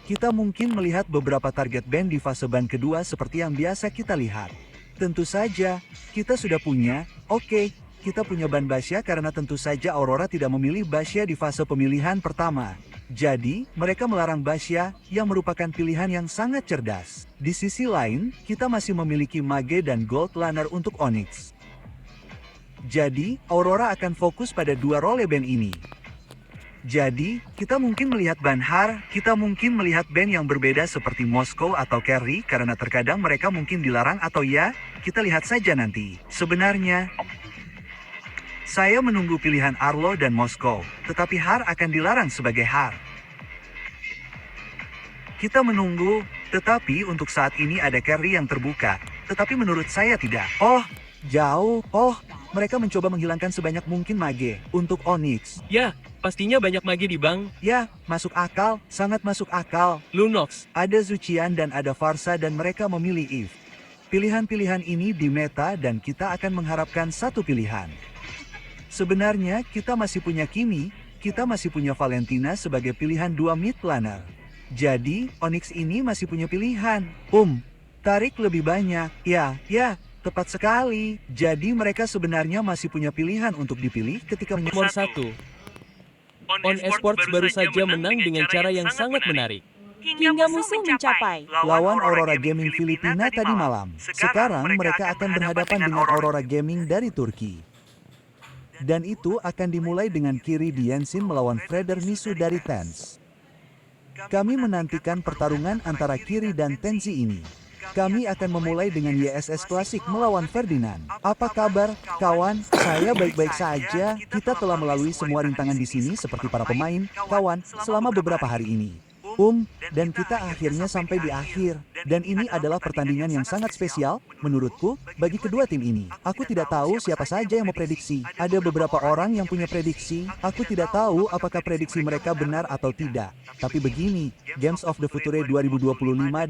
kita mungkin melihat beberapa target band di fase ban kedua seperti yang biasa kita lihat. Tentu saja, kita sudah punya, kita punya ban Basya karena tentu saja Aurora tidak memilih Basya di fase pemilihan pertama. Jadi, mereka melarang Basya, yang merupakan pilihan yang sangat cerdas. Di sisi lain, kita masih memiliki Mage dan Gold Lancer untuk Onyx. Jadi, Aurora akan fokus pada dua role band ini. Jadi, kita mungkin melihat Banhar, kita mungkin melihat band yang berbeda seperti Moskow atau Kerry karena terkadang mereka mungkin dilarang atau ya, kita lihat saja nanti. Sebenarnya, saya menunggu pilihan Arlo dan Moskow, tetapi Har akan dilarang sebagai Har. Kita menunggu, tetapi untuk saat ini ada Kerry yang terbuka, tetapi menurut saya tidak. Jauh. Mereka mencoba menghilangkan sebanyak mungkin Mage untuk Onyx. Ya, pastinya banyak Mage di bank. Ya, masuk akal, sangat masuk akal. Lunox. Ada Zuchian dan ada Farsa dan mereka memilih Eve. Pilihan-pilihan ini di meta dan kita akan mengharapkan satu pilihan. Sebenarnya kita masih punya Kimi, kita masih punya Valentina sebagai pilihan dua mid laner. Jadi, Onyx ini masih punya pilihan. Tarik lebih banyak. Ya, tepat sekali. Jadi mereka sebenarnya masih punya pilihan untuk dipilih ketika Nomor 1. On Esports baru saja menang dengan cara yang sangat menarik. Hingga musuh mencapai lawan Aurora Gaming Filipina tadi malam. Sekarang mereka akan berhadapan dengan Aurora Gaming dari Turki. Dan itu akan dimulai dengan Kiri Diensin melawan Freder Nisu dari TenZ. Kami menantikan pertarungan antara Kiri dan Tenzi ini. Kami akan memulai dengan YSS Klasik melawan Ferdinand. Apa kabar, kawan? Saya baik-baik saja. Kita telah melalui semua rintangan di sini seperti para pemain, kawan, selama beberapa hari ini. Dan kita akhirnya sampai di akhir. Dan ini adalah pertandingan yang sangat spesial, menurutku, bagi kedua tim ini. Aku tidak tahu siapa saja yang memprediksi. Ada beberapa orang yang punya prediksi. Aku tidak tahu apakah prediksi mereka benar atau tidak. Tapi begini, Games of the Future 2025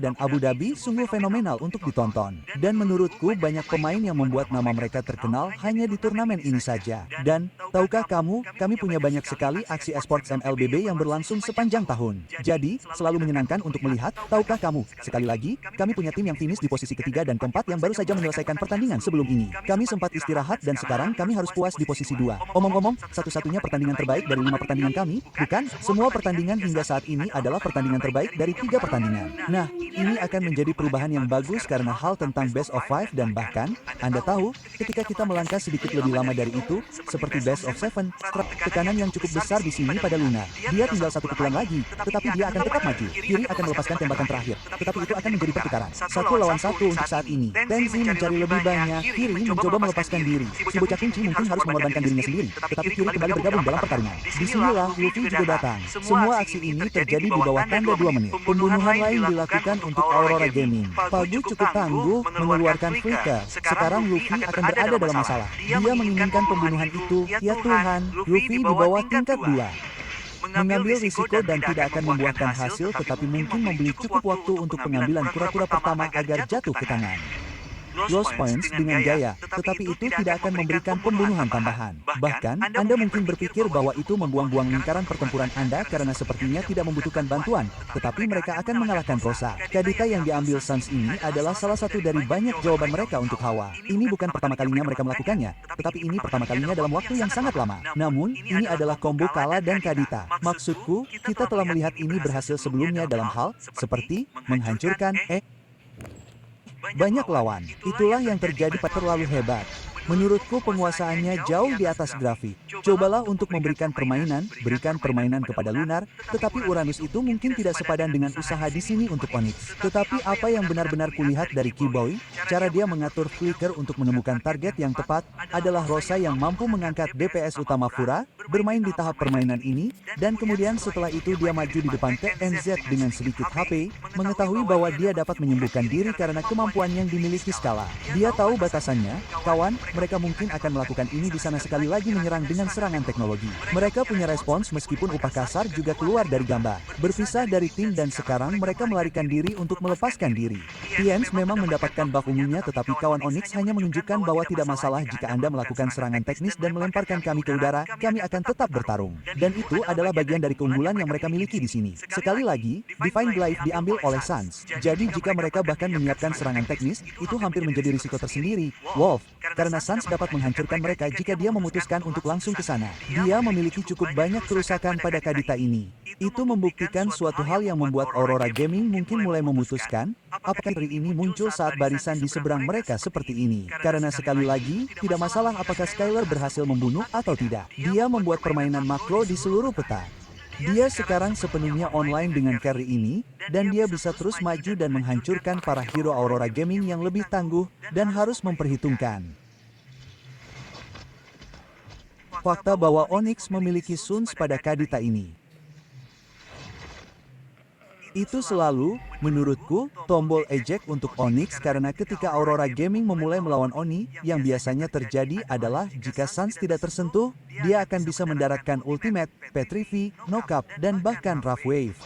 dan Abu Dhabi sungguh fenomenal untuk ditonton. Dan menurutku banyak pemain yang membuat nama mereka terkenal hanya di turnamen ini saja. Dan, tahukah kamu, kami punya banyak sekali aksi esports MLBB yang berlangsung sepanjang tahun. Jadi, selalu menyenangkan untuk melihat, tahukah kamu, sekali lagi, kami punya tim yang finish di posisi ketiga dan keempat yang baru saja menyelesaikan pertandingan sebelum ini. Kami sempat istirahat dan sekarang kami harus puas di posisi 2. Omong-omong, satu-satunya pertandingan terbaik dari 5 pertandingan kami, bukan? Semua pertandingan hingga saat ini adalah pertandingan terbaik dari 3 pertandingan. Nah, ini akan menjadi perubahan yang bagus karena hal tentang best of 5 dan bahkan, Anda tahu, ketika kita melangkah sedikit lebih lama dari itu, seperti best of 7, tekanan yang cukup besar di sini pada Luna. Dia tinggal satu pukulan lagi, tetapi dia akan tetap maju. Kiri akan melepaskan tembakan terakhir, tetapi itu akan menjadi pertukaran. 1 lawan 1 untuk saat ini. Tenzi mencari lebih banyak, Kiri mencoba melepaskan diri. Si bocah kunci mungkin harus mengorbankan dirinya sendiri, tetapi Kiri kembali bergabung dalam pertarungan. Disinilah Luffy juga datang. Semua aksi ini terjadi di bawah tanda 2 menit. Pembunuhan lain dilakukan untuk Aurora Gaming. Pagu cukup tangguh, mengeluarkan flicker. Sekarang Luffy akan berada dalam masalah. Dia menginginkan pembunuhan itu, ya Tuhan, Luffy di bawah tingkat 2. Mengambil risiko dan tidak akan membuahkan hasil tetapi mungkin membeli cukup waktu untuk pengambilan kura-kura pertama agar jatuh ke tangan. Lost points dengan gaya, tetapi itu tidak akan memberikan pembunuhan tambahan. Bahkan, Anda mungkin berpikir bahwa itu membuang-buang lingkaran pertempuran Anda karena sepertinya tidak membutuhkan bantuan, tetapi mereka akan mengalahkan Rosa. Kadita yang diambil Suns ini adalah salah satu dari banyak jawaban mereka untuk Hawa. Ini bukan pertama kalinya mereka melakukannya, tetapi ini pertama kalinya dalam waktu yang sangat lama. Namun, ini adalah combo Kala dan Kadita. Maksudku, kita telah melihat ini berhasil sebelumnya dalam hal seperti menghancurkan banyak lawan. Itulah yang terjadi pada terlalu hebat. Menurutku penguasaannya jauh di atas grafik. Cobalah untuk memberikan permainan, berikan permainan kepada Lunar, tetapi Uranus itu mungkin tidak sepadan dengan usaha di sini untuk Onyx. Tetapi apa yang benar-benar kulihat dari Keyboy, cara dia mengatur flicker untuk menemukan target yang tepat, adalah Rosa yang mampu mengangkat DPS utama Fura, bermain di tahap permainan ini, dan kemudian setelah itu dia maju di depan TNZ dengan sedikit HP, mengetahui bahwa dia dapat menyembuhkan diri karena kemampuan yang dimiliki Skala. Dia tahu batasannya, kawan, mereka mungkin akan melakukan ini di sana sekali lagi menyerang dengan serangan teknologi. Mereka punya respons meskipun upah kasar juga keluar dari gambar. Berpisah dari tim dan sekarang mereka melarikan diri untuk melepaskan diri. Tiens memang mendapatkan buff ungunya tetapi kawan Onyx hanya menunjukkan bahwa tidak masalah jika Anda melakukan serangan teknis dan melemparkan kami ke udara, kami akan tetap bertarung. Dan itu adalah bagian dari keunggulan yang mereka miliki di sini. Sekali lagi, Divine Glaive diambil oleh Sans. Jadi jika mereka bahkan menyiapkan serangan teknis, itu hampir menjadi risiko tersendiri. Wolf, karena Sans dapat menghancurkan mereka jika dia memutuskan untuk langsung ke sana. Dia memiliki cukup banyak kerusakan pada Kadita ini. Itu membuktikan suatu hal yang membuat Aurora Gaming mungkin mulai memutuskan, apakah Ri ini muncul saat barisan di seberang mereka seperti ini. Karena sekali lagi, tidak masalah apakah Skylar berhasil membunuh atau tidak. Dia membuat permainan makro di seluruh peta. Dia sekarang sepenuhnya online dengan carry ini, dan dia bisa terus maju dan menghancurkan para hero Aurora Gaming yang lebih tangguh dan harus memperhitungkan fakta bahwa Onyx memiliki Suns pada Kadita ini. Itu selalu, menurutku, tombol eject untuk Onyx karena ketika Aurora Gaming memulai melawan Oni, yang biasanya terjadi adalah jika Sans tidak tersentuh, dia akan bisa mendaratkan Ultimate, Petrify, Knock-up, dan bahkan Rough Wave.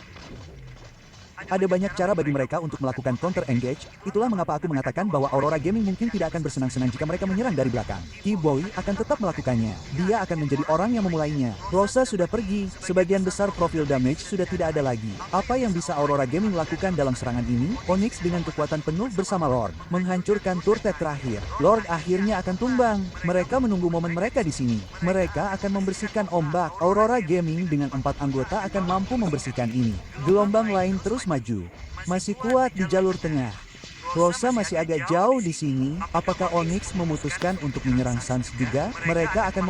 Ada banyak cara bagi mereka untuk melakukan counter engage, itulah mengapa aku mengatakan bahwa Aurora Gaming mungkin tidak akan bersenang-senang jika mereka menyerang dari belakang. Keyboy akan tetap melakukannya, dia akan menjadi orang yang memulainya. Rosa sudah pergi, sebagian besar profil damage sudah tidak ada lagi. Apa yang bisa Aurora Gaming lakukan dalam serangan ini? Onyx dengan kekuatan penuh bersama Lord, menghancurkan turret terakhir. Lord akhirnya akan tumbang, mereka menunggu momen mereka di sini. Mereka akan membersihkan ombak, Aurora Gaming dengan 4 anggota akan mampu membersihkan ini. Gelombang lain terus maju. Masih kuat di jalur tengah. Rosa masih agak jauh di sini. Apakah Onyx memutuskan untuk menyerang Sans juga? Mereka akan